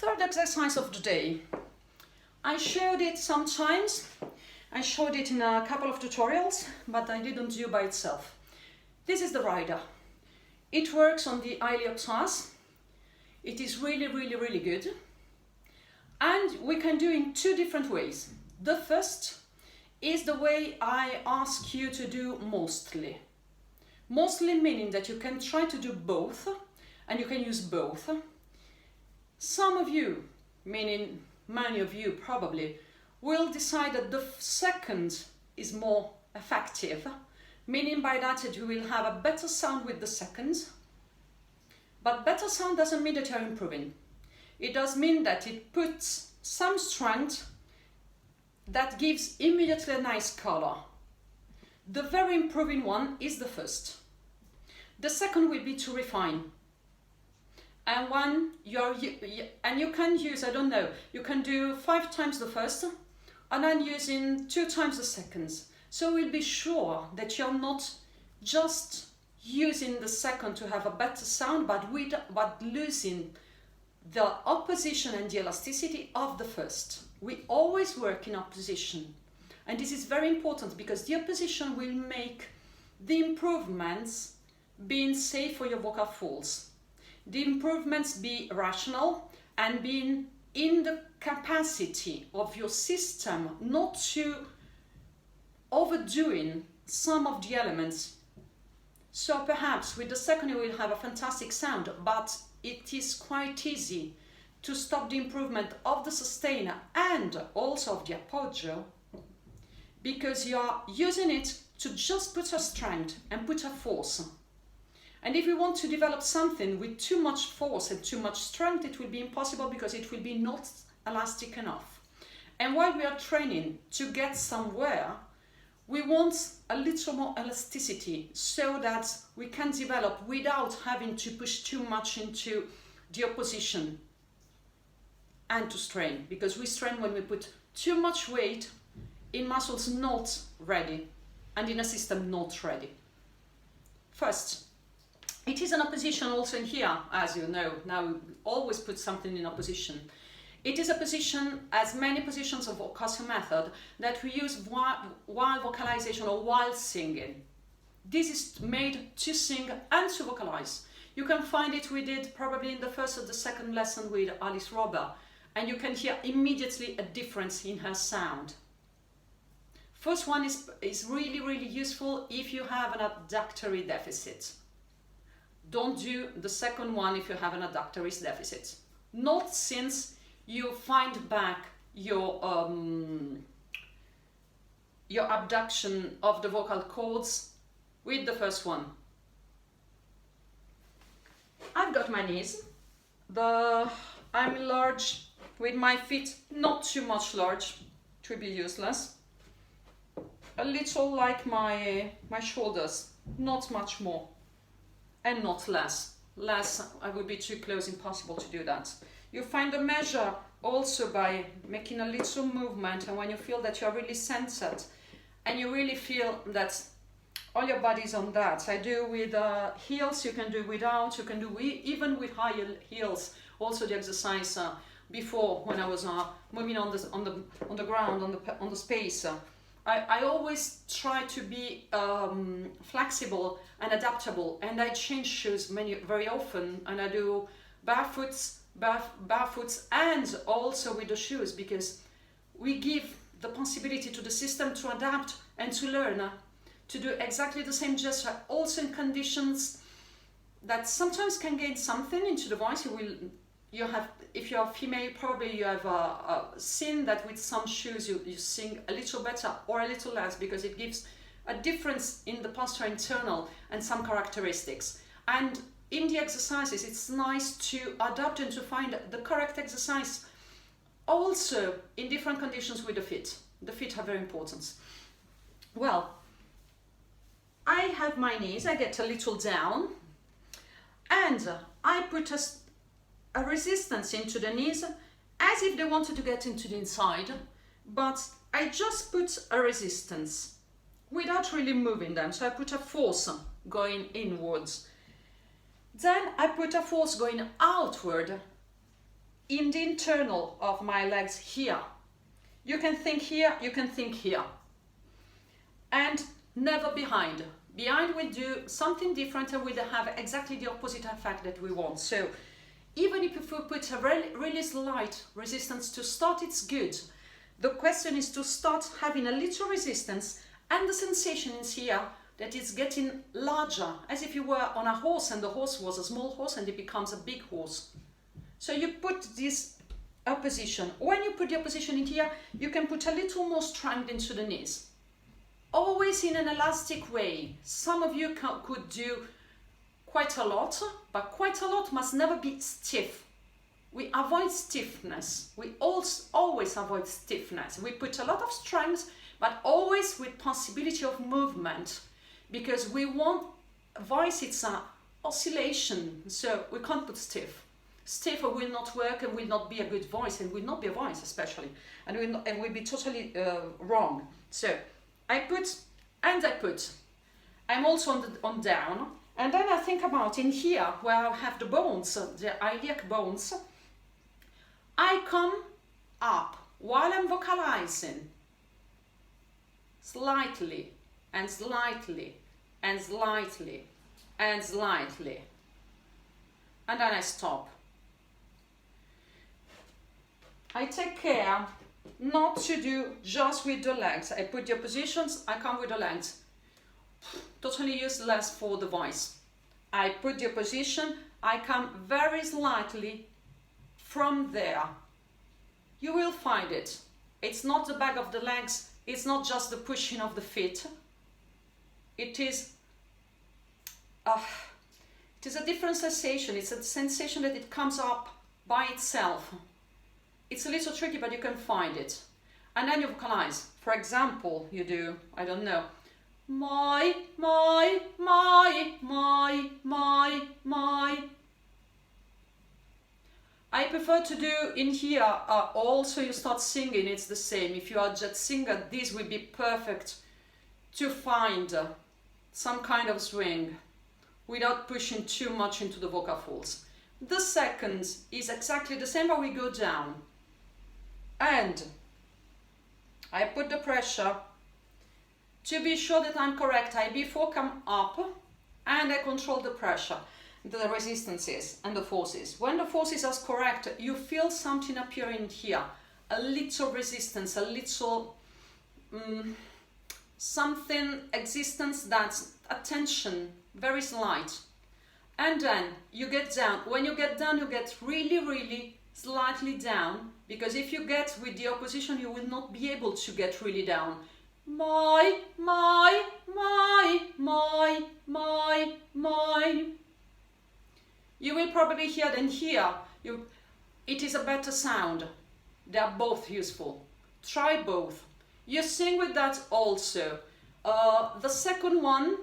Third exercise of the day. I showed it sometimes. I showed it in a couple of tutorials, but I didn't do by itself. This is the rider. It works on the iliopsoas. It is really good. And we can do in two different ways. The first is the way I ask you to do mostly. Mostly meaning that you can try to do both, and you can use both. Some of you, meaning many of you probably, will decide that the second is more effective, meaning by that you will have a better sound with the second. But better sound doesn't mean that you're improving. It does mean that it puts some strength that gives immediately a nice color. The very improving one is the first. The second will be to refine. And when you can use, I don't know, you can do 5 times the first and then using 2 times the seconds. So we'll be sure that you're not just using the second to have a better sound, but losing the opposition and the elasticity of the first. We always work in opposition. And this is very important because the opposition will make the improvements being safe for your vocal folds. The improvements be rational and being in the capacity of your system not to overdoing some of the elements. So perhaps with the second you will have a fantastic sound, but it is quite easy to stop the improvement of the sustainer and also of the appoggio because you are using it to just put a strength and put a force. And if we want to develop something with too much force and too much strength, it will be impossible because it will be not elastic enough. And while we are training to get somewhere, we want a little more elasticity so that we can develop without having to push too much into the opposition and to strain. Because we strain when we put too much weight in muscles not ready and in a system not ready. First, it is an opposition also in here, as you know. Now we always put something in opposition. It is a position, as many positions of cossumethod, that we use while vocalization or while singing. This is made to sing and to vocalize. You can find it, we did probably in the first or the second lesson with Alice Robber, and you can hear immediately a difference in her sound. First one is really useful if you have an adductory deficit. Don't do the second one if you have an adductory deficit. Not since you find back your abduction of the vocal cords with the first one. I've got my knees. I'm large with my feet, not too much large to be useless. A little like my shoulders, not much more. And not less. Less, I would be too close, impossible to do that. You find the measure also by making a little movement, and when you feel that you're really centered and you really feel that all your body's on that. I do with heels, you can do without, you can do even with high heels. Also the exercise before when I was moving on the ground, on the space. I always try to be flexible and adaptable, and I change shoes very often, and I do barefoots and also with the shoes, because we give the possibility to the system to adapt and to learn to do exactly the same gesture, also in conditions that sometimes can gain something into the voice. If you're female, probably you have seen that with some shoes you sing a little better or a little less, because it gives a difference in the posture internal and some characteristics. And in the exercises, it's nice to adapt and to find the correct exercise also in different conditions with the feet. The feet are very important. Well, I have my knees, I get a little down, and I put a resistance into the knees as if they wanted to get into the inside, but I just put a resistance without really moving them. So I put a force going inwards. Then I put a force going outward in the internal of my legs here. You can think here, you can think here. And never behind. Behind we do something different and we'll have exactly the opposite effect that we want. So even if we put a really slight resistance to start, it's good. The question is to start having a little resistance, and the sensation is here that it's getting larger, as if you were on a horse and the horse was a small horse and it becomes a big horse. So you put this opposition. When you put the opposition in here, you can put a little more strength into the knees. Always in an elastic way. Some of you could do quite a lot, but quite a lot must never be stiff. We avoid stiffness. We always avoid stiffness. We put a lot of strength, but always with possibility of movement, because we want voice, it's an oscillation, so we can't put stiff. Stiff will not work and will not be a good voice, and will not be a voice especially, and will be totally wrong. So I put and I put. I'm also on down, and then I think about in here where I have the bones, the iliac bones. I come up while I'm vocalizing, slightly and slightly and slightly and slightly, and then I stop. I take care not to do just with the legs. I put the positions, I come with the legs. Totally useless for the voice. I put the position, I come very slightly from there. You will find it. It's not the back of the legs, it's not just the pushing of the feet. It is a different sensation. It's a sensation that it comes up by itself. It's a little tricky, but you can find it. And then you vocalize. For example, you do, I don't know, my. I prefer to do in here, also you start singing, it's the same. If you are just singer, this will be perfect to find some kind of swing without pushing too much into the vocal folds. The second is exactly the same, but we go down. And I put the pressure to be sure that I'm correct. I before come up and I control the pressure, the resistances and the forces. When the forces are correct, you feel something appearing here, a little resistance, a little something existence that's a tension, very slight. And then you get down. When you get down, you get really slightly down, because if you get with the opposition, you will not be able to get really down. My. You will probably hear than here. It is a better sound. They are both useful. Try both. You sing with that also. The second one,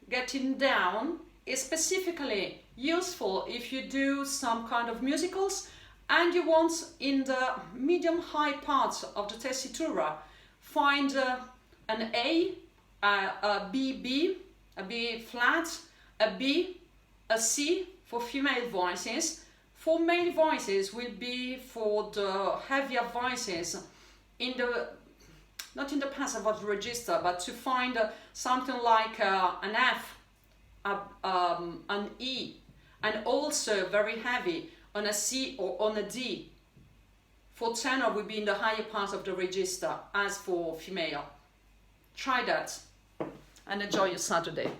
getting down, is specifically useful if you do some kind of musicals and you want in the medium-high parts of the tessitura find an A, a B, a B flat, a B, a C for female voices. For male voices will be for the heavier voices in the, not in the passive of the register, but to find something like an F, an E, and also very heavy on a C or on a D. For tenor will be in the higher part of the register as for female. Try that and enjoy your Saturday.